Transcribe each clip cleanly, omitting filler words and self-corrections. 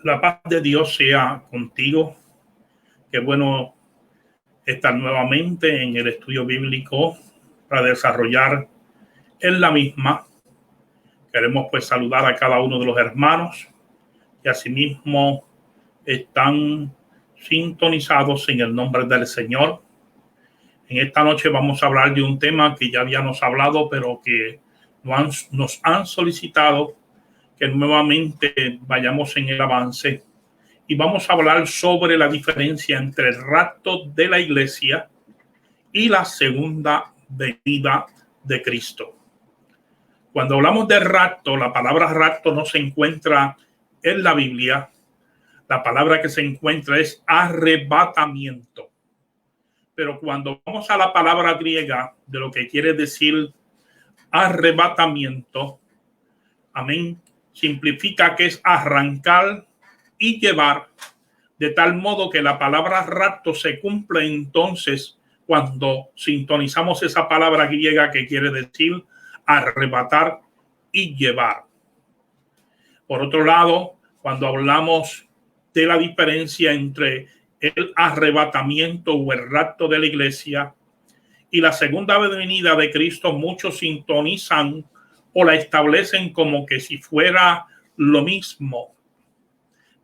La paz de Dios sea contigo. Qué bueno estar nuevamente en el estudio bíblico para desarrollar en la misma. Queremos pues saludar a cada uno de los hermanos que asimismo están sintonizados en el nombre del Señor. En esta noche vamos a hablar de un tema que ya habíamos hablado, pero que nos han solicitado que nuevamente vayamos en el avance. Y vamos a hablar sobre la diferencia entre el rapto de la iglesia y la segunda venida de Cristo. Cuando hablamos de rapto, la palabra rapto no se encuentra en la Biblia. La palabra que se encuentra es arrebatamiento. Pero cuando vamos a la palabra griega de lo que quiere decir arrebatamiento, amén, simplifica que es arrancar y llevar, de tal modo que la palabra rapto se cumple entonces cuando sintonizamos esa palabra griega que quiere decir arrebatar y llevar. Por otro lado, cuando hablamos de la diferencia entre el arrebatamiento o el rapto de la iglesia y la segunda venida de Cristo, muchos sintonizan o la establecen como que si fuera lo mismo.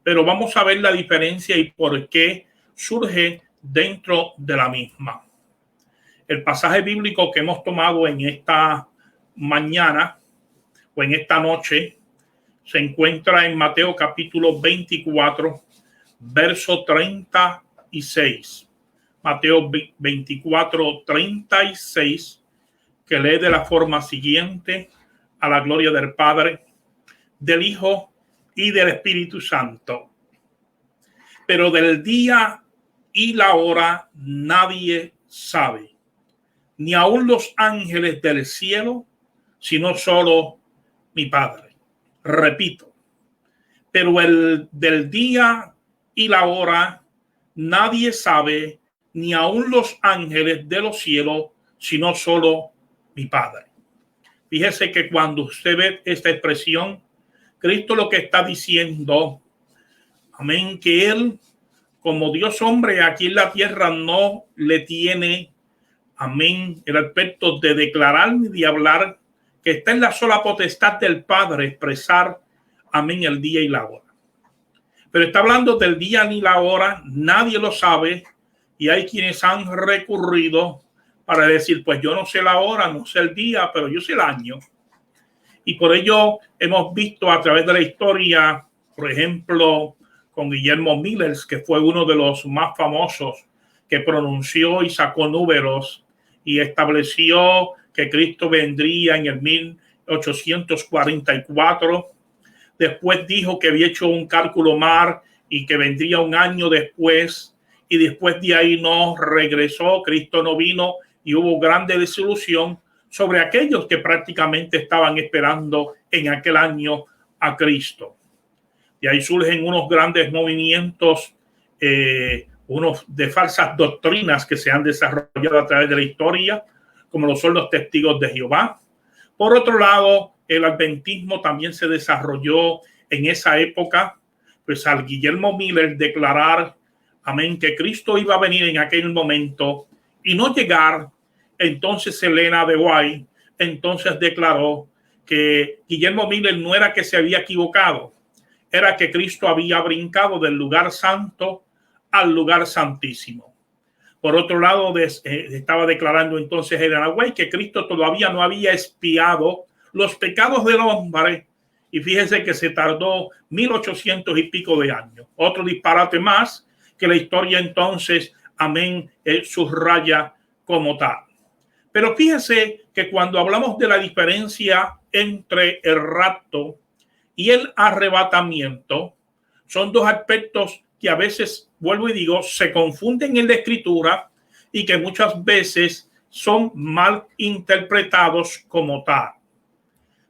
Pero vamos a ver la diferencia y por qué surge dentro de la misma. El pasaje bíblico que hemos tomado en esta mañana o en esta noche se encuentra en Mateo capítulo 24, verso 36. Mateo 24, 36, que lee de la forma siguiente: a la gloria del Padre, del Hijo y del Espíritu Santo. Pero del día y la hora nadie sabe, ni aun los ángeles del cielo, sino solo mi Padre. Repito, pero del día y la hora nadie sabe, ni aun los ángeles de los cielos, sino solo mi Padre. Fíjese que cuando usted ve esta expresión, Cristo lo que está diciendo, amén, que Él, como Dios hombre aquí en la tierra, no le tiene, amén, el aspecto de declarar ni de hablar, que está en la sola potestad del Padre expresar, amén, el día y la hora. Pero está hablando del día ni la hora, nadie lo sabe, y hay quienes han recurrido para decir, pues yo no sé la hora, no sé el día, pero yo sé el año. Y por ello hemos visto a través de la historia, por ejemplo, con Guillermo Millers, que fue uno de los más famosos, que pronunció y sacó números y estableció que Cristo vendría en el 1844. Después dijo que había hecho un cálculo mar y que vendría un año después. Y después de ahí no regresó, Cristo no vino y hubo grande desilusión sobre aquellos que prácticamente estaban esperando en aquel año a Cristo. Y ahí surgen unos grandes movimientos, unos de falsas doctrinas que se han desarrollado a través de la historia, como lo son los testigos de Jehová. Por otro lado, el adventismo también se desarrolló en esa época, pues al Guillermo Miller declarar, amén, que Cristo iba a venir en aquel momento y no llegar. Entonces Elena de White entonces declaró que Guillermo Miller no era que se había equivocado, era que Cristo había brincado del lugar santo al lugar santísimo. Por otro lado, estaba declarando entonces Elena White que Cristo todavía no había expiado los pecados del hombre, y fíjese que se tardó 1800 y pico de años. Otro disparate más que la historia entonces, amén, subraya como tal. Pero fíjese que cuando hablamos de la diferencia entre el rapto y el arrebatamiento, son dos aspectos que a veces, vuelvo y digo, se confunden en la escritura y que muchas veces son mal interpretados como tal.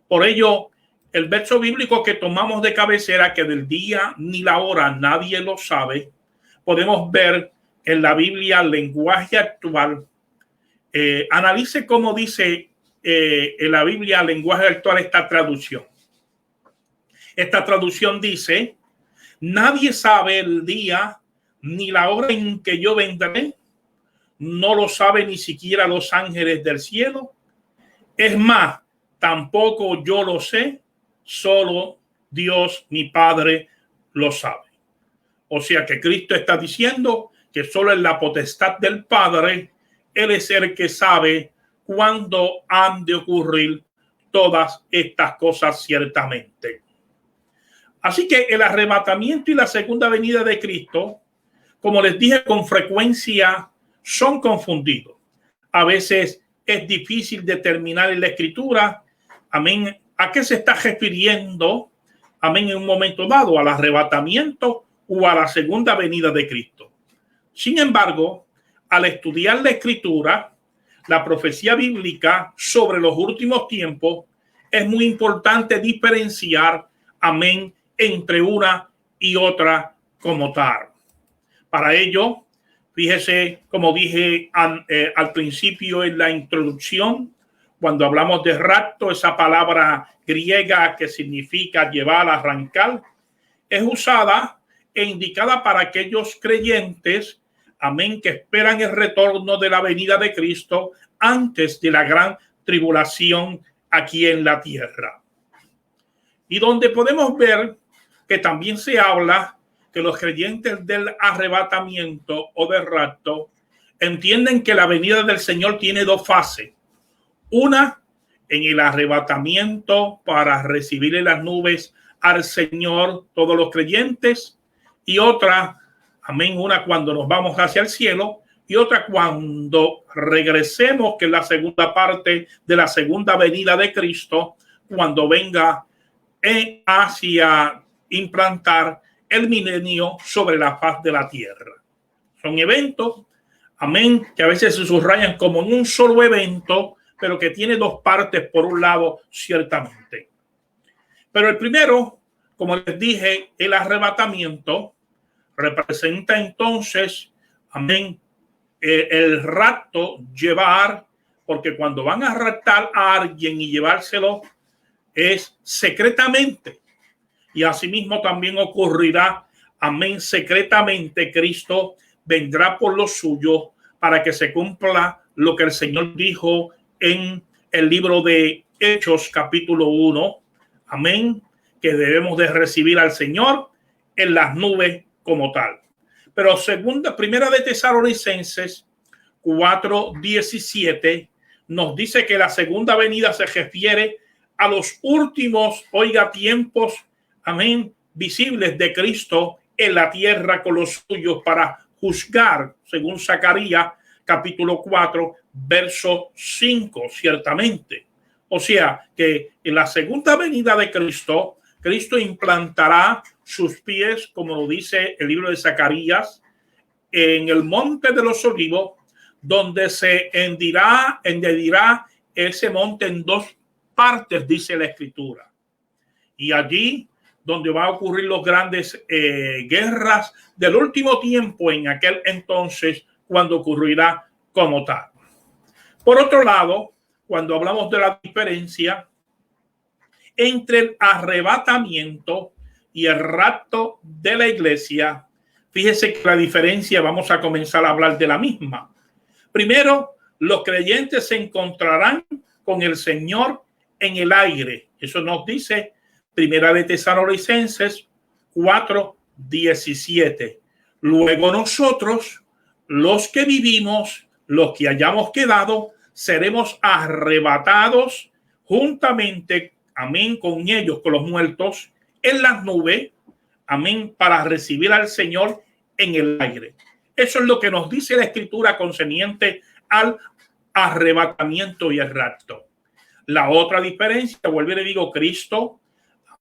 Por ello, el verso bíblico que tomamos de cabecera, que del día ni la hora nadie lo sabe, podemos ver en la Biblia lenguaje actual. Analice cómo dice en la Biblia lenguaje actual esta traducción. Esta traducción dice: Nadie sabe el día ni la hora en que yo vendré. No lo sabe ni siquiera los ángeles del cielo. Es más, tampoco yo lo sé. Solo Dios, mi Padre, lo sabe. O sea que Cristo está diciendo que solo en la potestad del Padre, Él es el que sabe cuándo han de ocurrir todas estas cosas ciertamente. Así que el arrebatamiento y la segunda venida de Cristo, como les dije, con frecuencia son confundidos. A veces es difícil determinar en la Escritura, amén, a qué se está refiriendo, amén, en un momento dado, al arrebatamiento o a la segunda venida de Cristo. Sin embargo, al estudiar la Escritura, la profecía bíblica sobre los últimos tiempos, es muy importante diferenciar, amén, entre una y otra como tal. Para ello, fíjese, como dije al principio en la introducción, cuando hablamos de rapto, esa palabra griega que significa llevar, arrancar, es usada e indicada para aquellos creyentes, amén, que esperan el retorno de la venida de Cristo antes de la gran tribulación aquí en la tierra. Y donde podemos ver que también se habla que los creyentes del arrebatamiento o del rapto entienden que la venida del Señor tiene dos fases. Una, en el arrebatamiento para recibir en las nubes al Señor todos los creyentes, y otra, amén, una cuando nos vamos hacia el cielo, y otra cuando regresemos, que es la segunda parte de la segunda venida de Cristo, cuando venga hacia implantar el milenio sobre la faz de la tierra. Son eventos, amén, que a veces se subrayan como en un solo evento, pero que tiene dos partes por un lado, ciertamente. Pero el primero, como les dije, el arrebatamiento representa entonces, amén, el rapto, llevar, porque cuando van a raptar a alguien y llevárselo es secretamente. Y asimismo también ocurrirá, amén, secretamente. Cristo vendrá por lo suyo para que se cumpla lo que el Señor dijo en el libro de Hechos, capítulo 1, amén, que debemos de recibir al Señor en las nubes como tal. Pero primera de Tesalonicenses 4:17 nos dice que la segunda venida se refiere a los últimos, oiga, tiempos, amén, visibles de Cristo en la tierra con los suyos para juzgar, según Zacarías capítulo 4, verso 5, ciertamente. O sea que en la segunda venida de Cristo, Cristo implantará sus pies, como lo dice el libro de Zacarías, en el monte de los olivos, donde se hendirá ese monte en dos partes, dice la Escritura. Y allí donde va a ocurrir los grandes guerras del último tiempo, en aquel entonces, cuando ocurrirá como tal. Por otro lado, cuando hablamos de la diferencia entre el arrebatamiento y el rapto de la iglesia, fíjese que la diferencia, vamos a comenzar a hablar de la misma. Primero, los creyentes se encontrarán con el Señor en el aire. Eso nos dice Primera de Tesalonicenses 4:17. Luego nosotros, los que vivimos, los que hayamos quedado, seremos arrebatados juntamente, amén, con ellos, con los muertos, en las nubes, amén, para recibir al Señor en el aire. Eso es lo que nos dice la Escritura concerniente al arrebatamiento y el rapto. La otra diferencia, vuelvo y le digo, Cristo,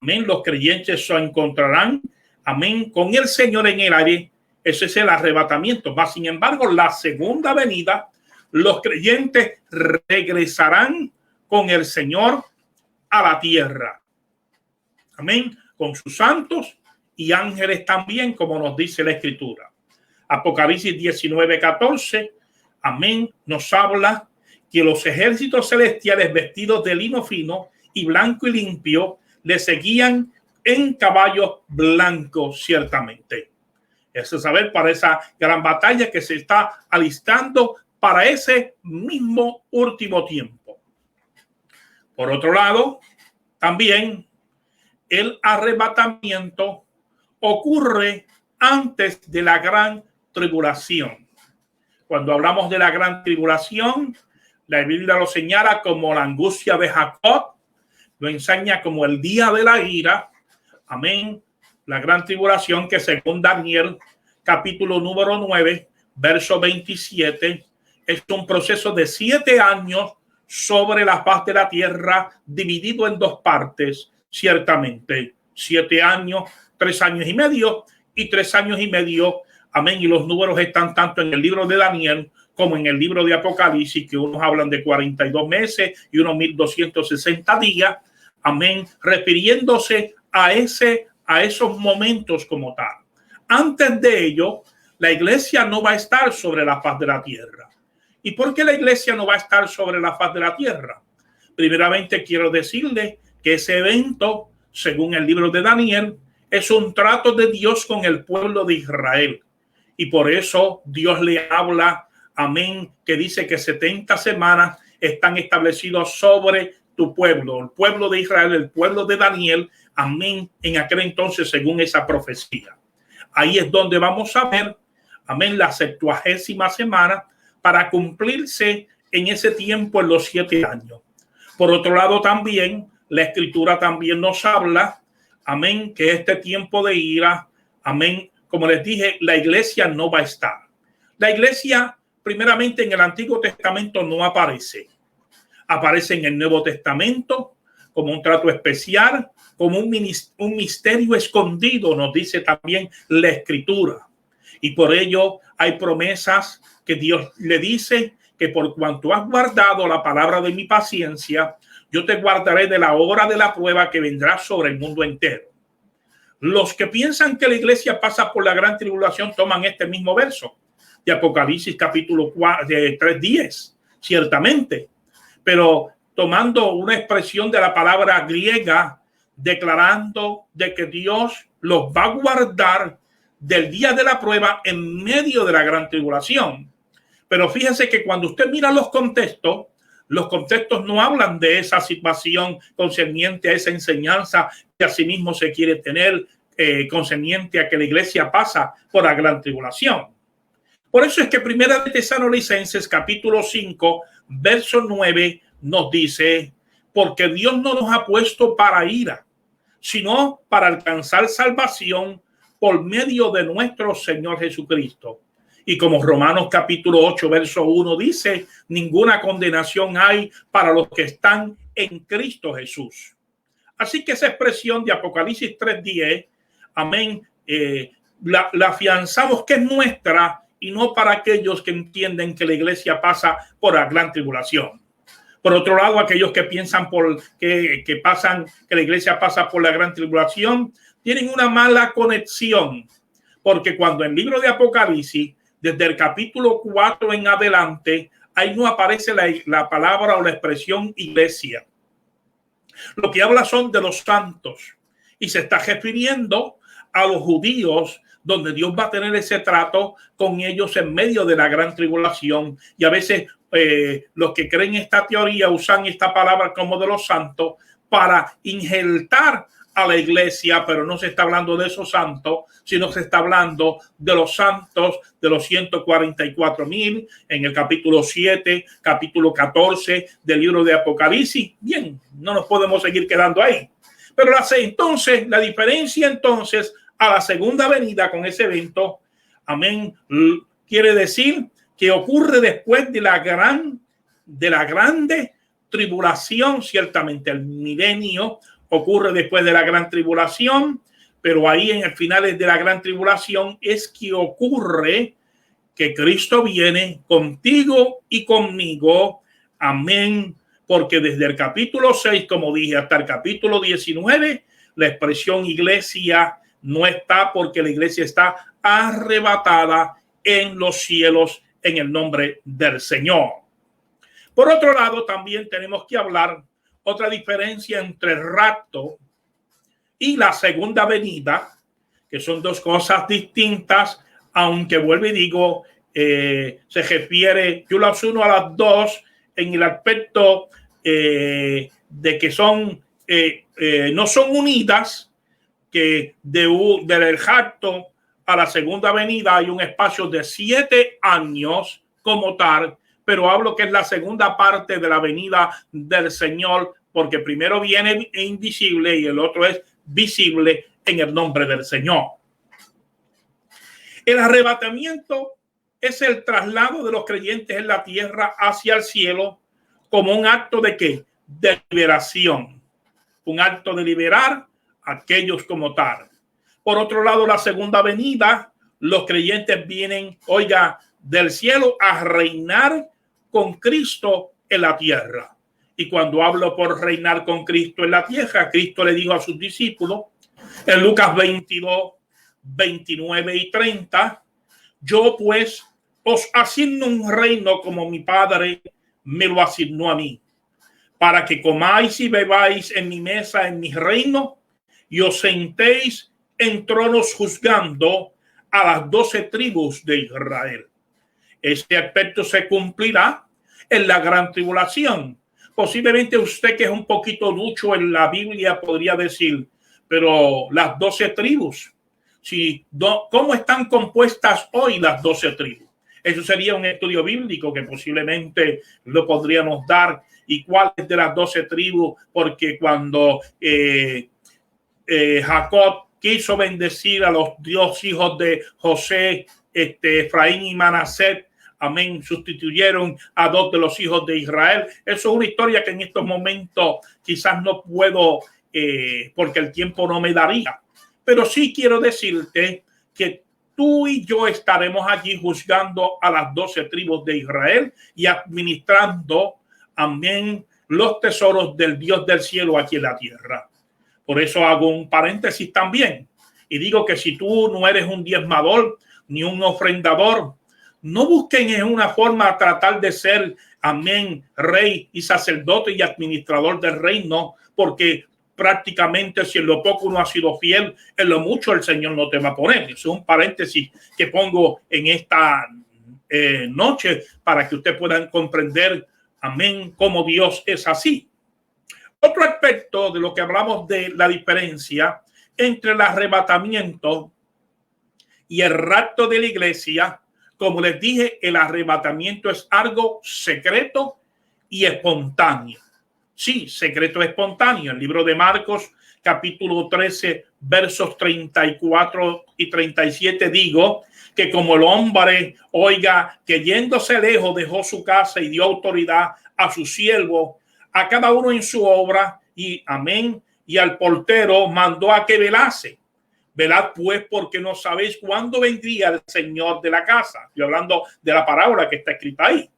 amén, los creyentes se encontrarán, amén, con el Señor en el aire. Ese es el arrebatamiento. Mas, sin embargo, la segunda venida, los creyentes regresarán con el Señor a la tierra. Amén, con sus santos y ángeles también, como nos dice la Escritura. Apocalipsis 19:14, amén, nos habla que los ejércitos celestiales vestidos de lino fino y blanco y limpio le seguían en caballos blancos, ciertamente. Eso es saber para esa gran batalla que se está alistando para ese mismo último tiempo. Por otro lado, también el arrebatamiento ocurre antes de la gran tribulación. Cuando hablamos de la gran tribulación, la Biblia lo señala como la angustia de Jacob, lo enseña como el día de la ira. Amén. La gran tribulación que según Daniel, capítulo número 9, verso 27, es un proceso de 7 años sobre la faz de la tierra, dividido en 2 partes, ciertamente. 7 años, 3 años y medio y 3 años y medio. Amén. Y los números están tanto en el libro de Daniel como en el libro de Apocalipsis, que unos hablan de 42 meses y unos 1260 días. Amén. Refiriéndose a esos momentos como tal. Antes de ello, la iglesia no va a estar sobre la faz de la tierra. ¿Y por qué la iglesia no va a estar sobre la faz de la tierra? Primeramente, quiero decirle que ese evento, según el libro de Daniel, es un trato de Dios con el pueblo de Israel. Y por eso Dios le habla, amén, que dice que 70 semanas están establecidos sobre tu pueblo, el pueblo de Israel, el pueblo de Daniel, amén, en aquel entonces, según esa profecía. Ahí es donde vamos a ver, amén, la 70ª semana para cumplirse en ese tiempo en los 7 años. Por otro lado, también la escritura también nos habla, amén, que este tiempo de ira, amén, como les dije, la iglesia no va a estar. La iglesia, primeramente, en el Antiguo Testamento no aparece. Aparece en el Nuevo Testamento como un trato especial, como un misterio escondido, nos dice también la escritura. Y por ello hay promesas que Dios le dice que por cuanto has guardado la palabra de mi paciencia, yo te guardaré de la hora de la prueba que vendrá sobre el mundo entero. Los que piensan que la iglesia pasa por la gran tribulación toman este mismo verso de Apocalipsis capítulo 3:10, ciertamente, pero tomando una expresión de la palabra griega, declarando de que Dios los va a guardar del día de la prueba en medio de la gran tribulación. Pero fíjense que cuando usted mira los contextos no hablan de esa situación concerniente a esa enseñanza que asimismo se quiere tener, concerniente a que la iglesia pasa por la gran tribulación. Por eso es que Primera de Tesalonicenses capítulo 5 verso 9 nos dice: porque Dios no nos ha puesto para ira, sino para alcanzar salvación por medio de nuestro Señor Jesucristo. Y como Romanos capítulo 8 verso 1 dice: ninguna condenación hay para los que están en Cristo Jesús. Así que esa expresión de Apocalipsis 3:10, amén, la afianzamos que es nuestra y no para aquellos que entienden que la iglesia pasa por la gran tribulación. Por otro lado, aquellos que piensan que la iglesia pasa por la gran tribulación tienen una mala conexión, porque cuando en el libro de Apocalipsis, desde el capítulo 4 en adelante, ahí no aparece la palabra o la expresión iglesia. Lo que habla son de los santos y se está refiriendo a los judíos, donde Dios va a tener ese trato con ellos en medio de la gran tribulación. Y a veces los que creen esta teoría usan esta palabra como de los santos para injertar a la iglesia, pero no se está hablando de esos santos, sino se está hablando de los santos, de los 144,000 en el capítulo 7, capítulo 14 del libro de Apocalipsis. Bien, no nos podemos seguir quedando ahí. Pero entonces, la diferencia entonces a la segunda venida con ese evento, amén, quiere decir que ocurre después de la grande tribulación. Ciertamente el milenio ocurre después de la gran tribulación, pero ahí en el final de la gran tribulación es que ocurre que Cristo viene contigo y conmigo, amén, porque desde el capítulo 6, como dije, hasta el capítulo 19, la expresión iglesia no está, porque la iglesia está arrebatada en los cielos en el nombre del Señor. Por otro lado, también tenemos que hablar otra diferencia entre rapto y la segunda venida, que son dos cosas distintas, aunque vuelvo y digo, se refiere, yo las uno a las dos en el aspecto de que son, no son unidas, que del rapto a la segunda venida hay un espacio de 7 años como tal, pero hablo que es la segunda parte de la venida del Señor, porque primero viene invisible y el otro es visible en el nombre del Señor. El arrebatamiento es el traslado de los creyentes en la tierra hacia el cielo como un acto de ¿qué? De liberación, un acto de liberar a aquellos como tal. Por otro lado, la segunda venida, los creyentes vienen, oiga, del cielo a reinar con Cristo en la tierra. Y cuando hablo por reinar con Cristo en la tierra, Cristo le dijo a sus discípulos en Lucas 22, 29 y 30, yo pues os asigno un reino como mi Padre me lo asignó a mí, para que comáis y bebáis en mi mesa, en mi reino, y os sentéis en tronos juzgando a las 12 tribus de Israel. Este aspecto se cumplirá en la gran tribulación. Posiblemente usted, que es un poquito ducho en la Biblia, podría decir, pero las 12 tribus, ¿cómo están compuestas hoy las 12 tribus? Eso sería un estudio bíblico que posiblemente lo podríamos dar. ¿Y cuáles de las 12 tribus? Porque cuando Jacob quiso bendecir a los 2 hijos de José, Efraín y Manasés, amén, sustituyeron a 2 de los hijos de Israel. Eso es una historia que en estos momentos quizás no puedo, porque el tiempo no me daría. Pero sí quiero decirte que tú y yo estaremos allí juzgando a las 12 tribus de Israel y administrando, amén, los tesoros del Dios del cielo aquí en la tierra. Por eso hago un paréntesis también y digo que si tú no eres un diezmador ni un ofrendador, no busquen en una forma tratar de ser, amén, rey y sacerdote y administrador del reino, porque prácticamente si en lo poco uno ha sido fiel, en lo mucho el Señor no te va a poner. Eso es un paréntesis que pongo en esta noche para que ustedes puedan comprender, amén, cómo Dios es así. Otro aspecto de lo que hablamos de la diferencia entre el arrebatamiento y el rapto de la iglesia, como les dije, el arrebatamiento es algo secreto y espontáneo. Sí, secreto espontáneo. El libro de Marcos, capítulo 13, versos 34 y 37, digo que como el hombre, oiga, que yéndose lejos dejó su casa y dio autoridad a su siervo, a cada uno en su obra, y amén, y al portero mandó a que velase. Velad pues, porque no sabéis cuándo vendría el Señor de la casa. Estoy hablando de la parábola que está escrita ahí.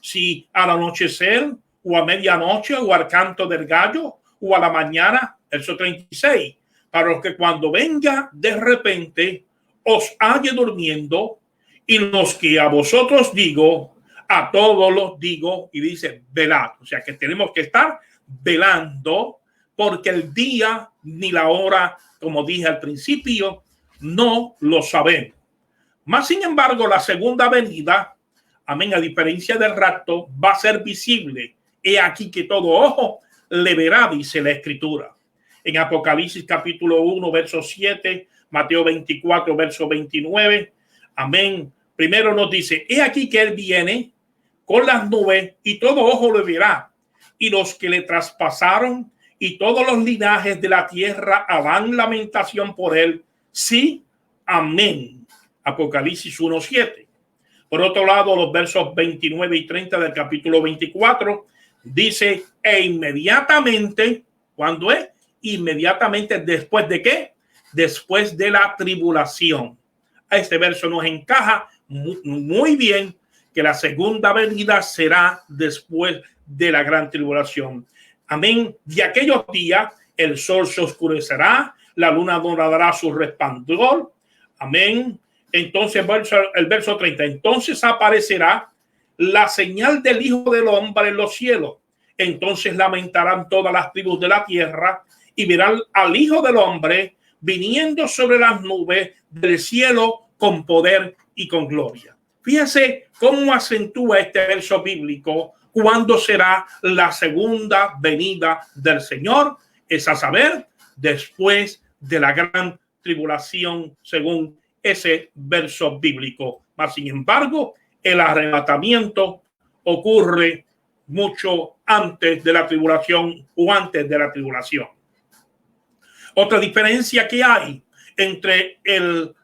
Si al anochecer, o a medianoche, o al canto del gallo, o a la mañana, verso 36, para los que cuando venga de repente os halle durmiendo, y los que a vosotros digo, a todos los digo, y dice velad. O sea que tenemos que estar velando, porque el día ni la hora, como dije al principio, no lo sabemos. Más sin embargo, la segunda venida, amén, a diferencia del rapto, va a ser visible. He aquí que todo ojo le verá, dice la Escritura. En Apocalipsis capítulo 1, verso 7, Mateo 24, verso 29, amén. Primero nos dice, he aquí que él viene con las nubes y todo ojo le verá, y los que le traspasaron y todos los linajes de la tierra harán lamentación por él. Sí, amén. Apocalipsis 1:7. Por otro lado, los versos 29 y 30 del capítulo 24 dice, e inmediatamente, ¿cuándo es? Inmediatamente después de ¿qué? Después de la tribulación. A este verso nos encaja muy bien que la segunda venida será después de la gran tribulación. Amén. De aquellos días el sol se oscurecerá, la luna no dará su resplandor. Amén. Entonces el verso 30. Entonces aparecerá la señal del Hijo del Hombre en los cielos. Entonces lamentarán todas las tribus de la tierra y verán al Hijo del Hombre viniendo sobre las nubes del cielo con poder y con gloria. Fíjense cómo acentúa este verso bíblico cuándo será la segunda venida del Señor, es a saber, después de la gran tribulación, según ese verso bíblico. Mas, sin embargo, el arrebatamiento ocurre mucho antes de la tribulación o antes de la tribulación. Otra diferencia que hay entre el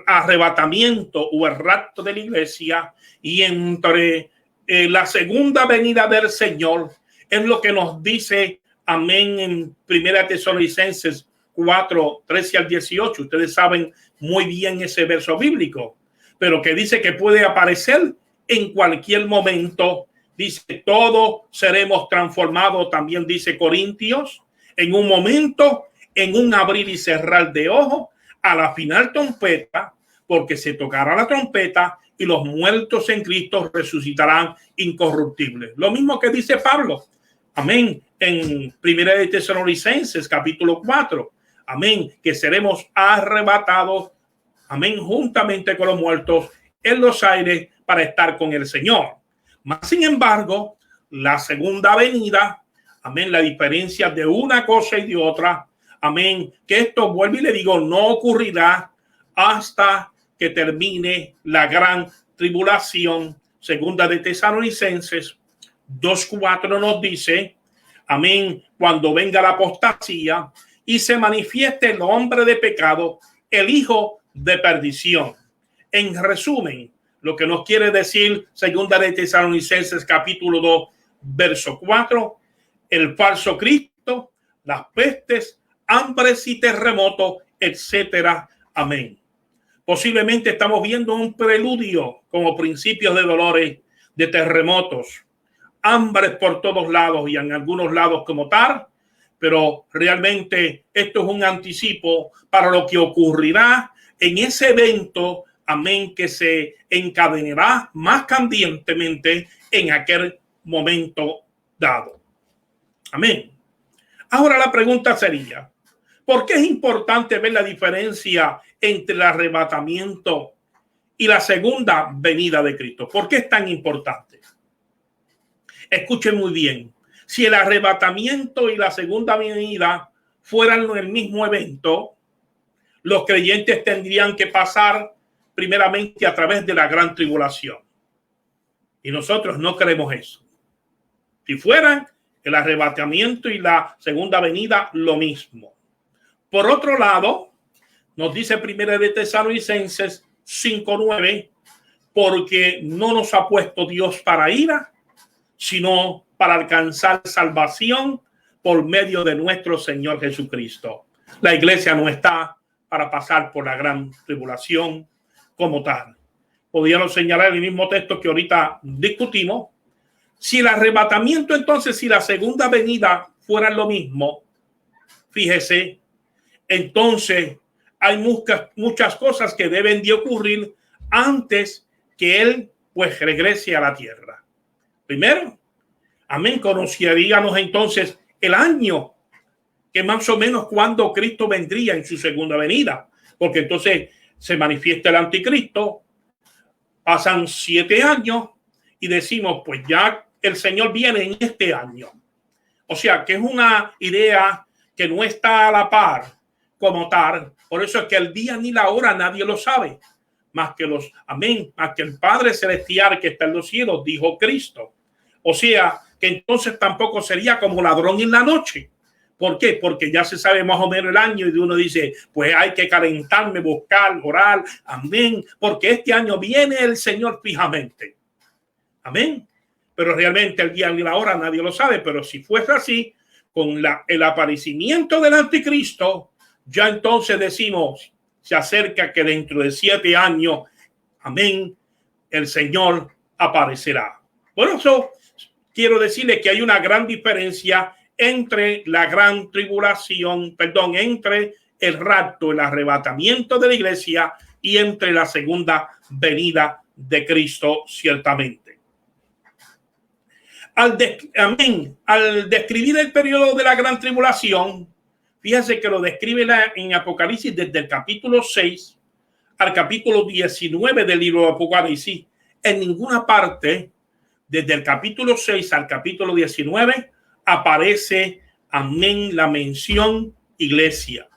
arrebatamiento o el rapto de la iglesia y entre la segunda venida del Señor es lo que nos dice, amén, en 1 Tesalonicenses 4, 13 al 18. Ustedes saben muy bien ese verso bíblico, pero que dice que puede aparecer en cualquier momento. Dice, todos seremos transformados, también dice Corintios, en un momento, en un abrir y cerrar de ojos, a la final trompeta, porque se tocará la trompeta y los muertos en Cristo resucitarán incorruptibles. Lo mismo que dice Pablo, amén, en 1 Tesalonicenses capítulo 4, amén, que seremos arrebatados, amén, juntamente con los muertos en los aires para estar con el Señor. Mas, sin embargo, la segunda venida, amén, la diferencia de una cosa y de otra, amén, que esto, vuelvo y le digo, no ocurrirá hasta que termine la gran tribulación. Segunda de Tesalonicenses 2:4 nos dice, amén, cuando venga la apostasía y se manifieste el hombre de pecado, el hijo de perdición. En resumen, lo que nos quiere decir segunda de Tesalonicenses capítulo 2, verso 4, el falso Cristo, las pestes, hambres y terremotos, etcétera. Amén. Posiblemente estamos viendo un preludio como principios de dolores, de terremotos, hambres por todos lados y en algunos lados como tal, pero realmente esto es un anticipo para lo que ocurrirá en ese evento, amén, que se encadenará más candentes en aquel momento dado. Amén. Ahora la pregunta sería, ¿por qué es importante ver la diferencia entre el arrebatamiento y la segunda venida de Cristo? ¿Por qué es tan importante? Escuchen muy bien. Si el arrebatamiento y la segunda venida fueran el mismo evento, los creyentes tendrían que pasar primeramente a través de la gran tribulación. Y nosotros no queremos eso. Si fueran el arrebatamiento y la segunda venida, lo mismo. Por otro lado, nos dice 1 de Tesalonicenses 5:9, porque no nos ha puesto Dios para ira, sino para alcanzar salvación por medio de nuestro Señor Jesucristo. La iglesia no está para pasar por la gran tribulación como tal. Podríamos señalar el mismo texto que ahorita discutimos. Si el arrebatamiento, entonces, si la segunda venida fuera lo mismo, fíjese, entonces hay muchas cosas que deben de ocurrir antes que él pues regrese a la tierra. Primero, amén, conoceríamos entonces el año que más o menos cuando Cristo vendría en su segunda venida, porque entonces se manifiesta el anticristo, pasan 7 años y decimos pues ya el Señor viene en este año. O sea que es una idea que no está a la par como tal. Por eso es que el día ni la hora nadie lo sabe, más que los, amén, más que el Padre Celestial que está en los cielos, dijo Cristo. O sea que entonces tampoco sería como ladrón en la noche. ¿Por qué? Porque ya se sabe más o menos el año y uno dice, pues hay que calentarme, buscar, orar, amén, porque este año viene el Señor fijamente. Amén. Pero realmente el día ni la hora nadie lo sabe. Pero si fuese así, con el aparecimiento del anticristo, ya entonces decimos, se acerca que dentro de 7 años, amén, el Señor aparecerá. Por eso quiero decirles que hay una gran diferencia entre la gran tribulación, entre el rapto, el arrebatamiento de la iglesia y entre la segunda venida de Cristo, ciertamente. Al describir el periodo de la gran tribulación, Fíjense que lo describe en Apocalipsis desde el capítulo 6 al capítulo 19 del libro de Apocalipsis. En ninguna parte, desde el capítulo 6 al capítulo 19, aparece, amén, la mención iglesia.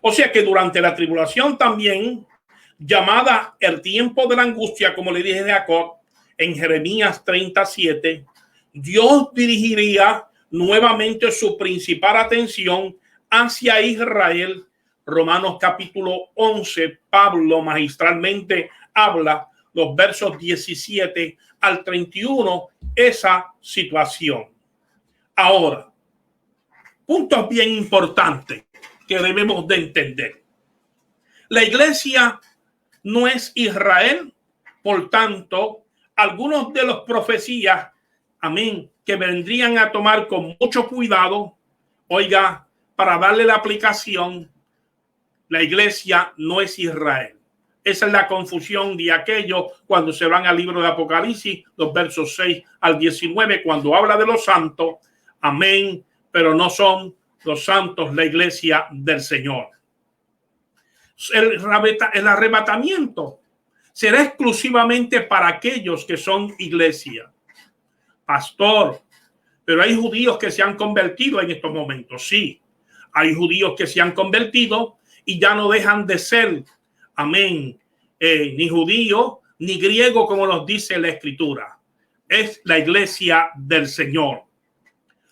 O sea que durante la tribulación también, llamada el tiempo de la angustia, como le dije a Jacob en Jeremías 37, Dios dirigiría nuevamente su principal atención hacia Israel. Romanos capítulo 11, Pablo magistralmente habla los versos 17 al 31, esa situación. Ahora, puntos bien importantes que debemos de entender. La iglesia no es Israel, por tanto, algunos de los profecías, amén, que vendrían a tomar con mucho cuidado, oiga, para darle la aplicación, la iglesia no es Israel. Esa es la confusión de aquellos cuando se van al libro de Apocalipsis, los versos 6 al 19, cuando habla de los santos, amén, pero no son los santos la iglesia del Señor. El arrebatamiento será exclusivamente para aquellos que son iglesia. Pastor, pero hay judíos que se han convertido en estos momentos. Sí, hay judíos que se han convertido y ya no dejan de ser, amén, ni judío ni griego, como nos dice la Escritura. Es la iglesia del Señor.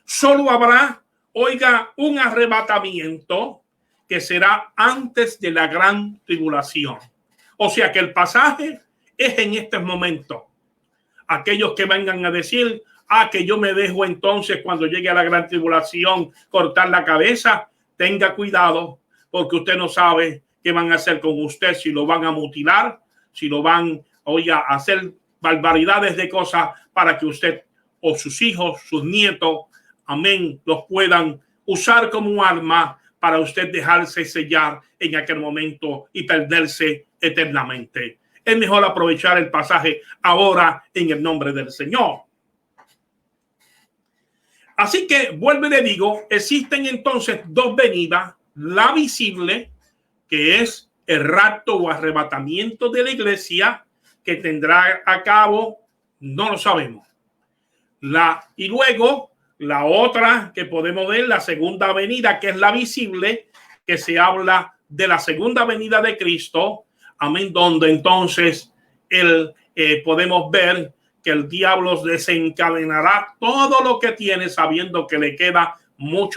Solo habrá, oiga, un arrebatamiento que será antes de la gran tribulación. O sea que el pasaje es en este momento. Aquellos que vengan a decir, que yo me dejo entonces cuando llegue a la gran tribulación cortar la cabeza, tenga cuidado, porque usted no sabe qué van a hacer con usted, si lo van a mutilar, si lo van, oiga, a hacer barbaridades de cosas para que usted o sus hijos, sus nietos, amén, los puedan usar como un arma para usted dejarse sellar en aquel momento y perderse eternamente. Es mejor aprovechar el pasaje ahora en el nombre del Señor. Así que, vuelvo y le digo, existen entonces dos venidas, la visible, que es el rapto o arrebatamiento de la iglesia, que tendrá a cabo, no lo sabemos. Y luego, la otra que podemos ver, la segunda venida, que es la visible, que se habla de la segunda venida de Cristo, amén, donde entonces podemos ver que el diablo desencadenará todo lo que tiene, sabiendo que le queda muy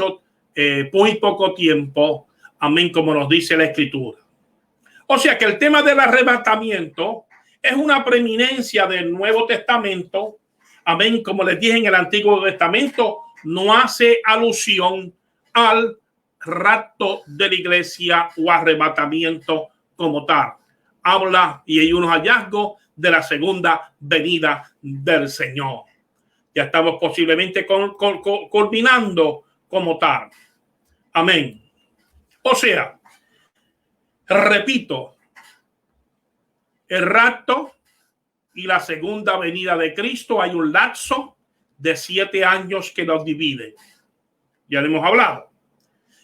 poco tiempo, amén, como nos dice la Escritura. O sea que el tema del arrebatamiento es una preeminencia del Nuevo Testamento, amén, como les dije en el Antiguo Testamento, no hace alusión al rapto de la iglesia o arrebatamiento como tal. Habla, y hay unos hallazgos de la segunda venida del Señor. Ya estamos posiblemente culminando como tal. Amén. O sea, repito, el rapto y la segunda venida de Cristo, hay un lapso de 7 años que nos divide. Ya lo hemos hablado.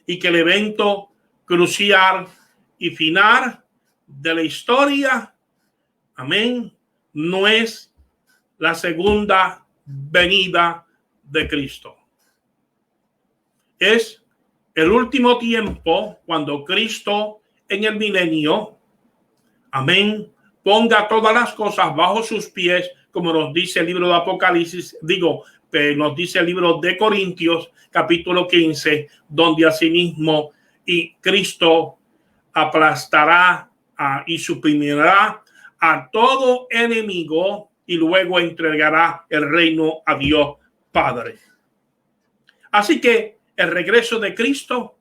Y que el evento crucial y final de la historia, amén, no es la segunda venida de Cristo. Es el último tiempo cuando Cristo en el milenio, amén, ponga todas las cosas bajo sus pies, como nos dice el libro de Apocalipsis, nos dice el libro de Corintios, capítulo 15, donde asimismo y Cristo aplastará y suprimirá a todo enemigo y luego entregará el reino a Dios Padre. Así que el regreso de Cristo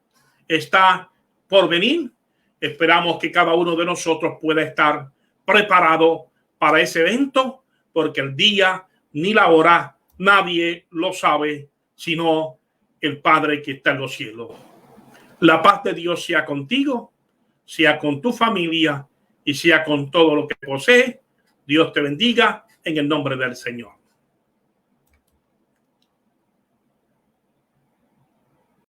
está por venir. Esperamos que cada uno de nosotros pueda estar preparado para ese evento, porque el día ni la hora nadie lo sabe, sino el Padre que está en los cielos. La paz de Dios sea contigo, sea con tu familia y sea con todo lo que posee. Dios te bendiga en el nombre del Señor.